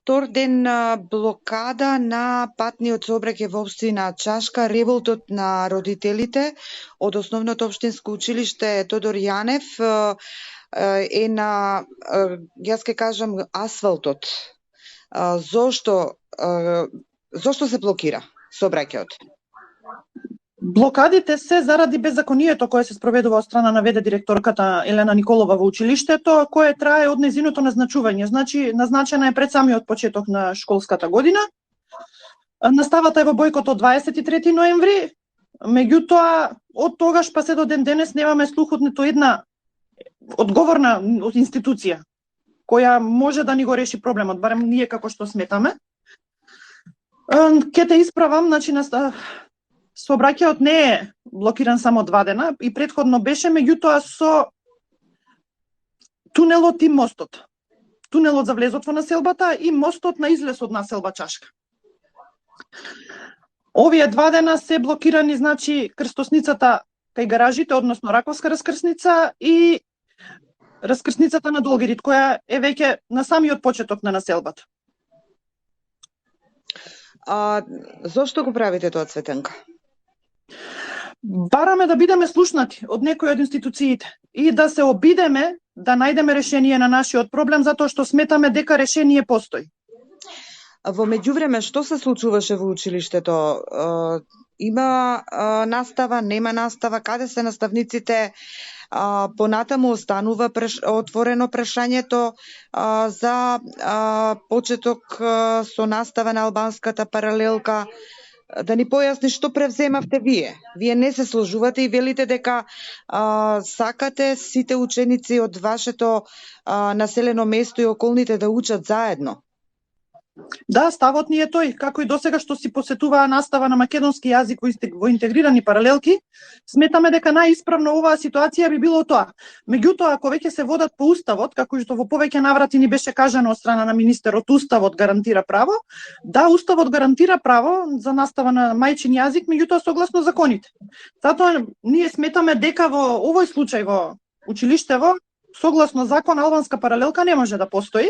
втор ден блокада на патниот сообраќај во општина Чашка, револтот на родителите од Основното општинско училиште Тодор Јанев е на, јас ќе кажам, асфалтот. Зошто се блокира сообраќајот? Блокадите се заради беззаконието кое се спроведува од страна на ВД директорката Елена Николова во училиштето, кое трае од нејзиното назначување. Значи, назначена е пред самиот почеток на школската година. Наставата е во бојкот од 23 ноември, меѓутоа, од тогаш па се до ден денес немаме слух од ниту една одговорна институција која може да ни го реши проблемот, барем ние како што сметаме. Ке те исправам, значи сообраќајот не е блокиран само 2 дена и претходно беше, меѓутоа со тунелот и мостот. Тунелот за влезот во населбата и мостот на излез од населба Чашка. Овие 2 дена се блокирани, значи, крстосницата кај гаражите, односно Раковска раскрсница и раскрсницата на Долгерит, која е веќе на самиот почеток на населбата. Зошто го правите тоа, Цветенка? Бараме да бидеме слушнати од некои од институциите и да се обидеме да најдеме решение на нашиот проблем, затоа што сметаме дека решение постои. Во меѓувреме, што се случуваше во училиштето? Има настава, нема настава, каде се наставниците? Понатаму останува отворено прашањето за почеток со настава на албанската паралелка. Да ни појасни што превземавте вие. Вие не се сложувате и велите дека сакате сите ученици од вашето населено место и околните да учат заедно. Да, ставот ни е тој, како и досега што си посетуваа настава на македонски јазик во интегрирани паралелки, сметаме дека најисправно оваа ситуација би било тоа. Меѓутоа, ако веќе се водат по уставот, како што во повеќе наврати ни беше кажано од страна на министерот, уставот гарантира право, да, уставот гарантира право за настава на мајчин јазик, меѓутоа согласно законите. Затоа ние сметаме дека во овој случај во училиштево, согласно закон, албанска паралелка не може да постои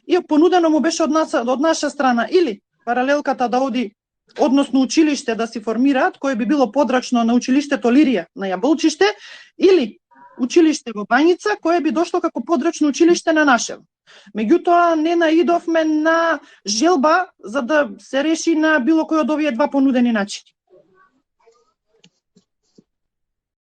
и понудено му беше од наша страна или паралелката да оди, односно училиште да си формираат, кое би било подрачно на училиштето Лирија на Јаболчиште, или училиште во Бањица, кое би дошло како подрачно училиште на Нашево. Меѓутоа, не наидовме на желба за да се реши на било кој од овие два понудени начини.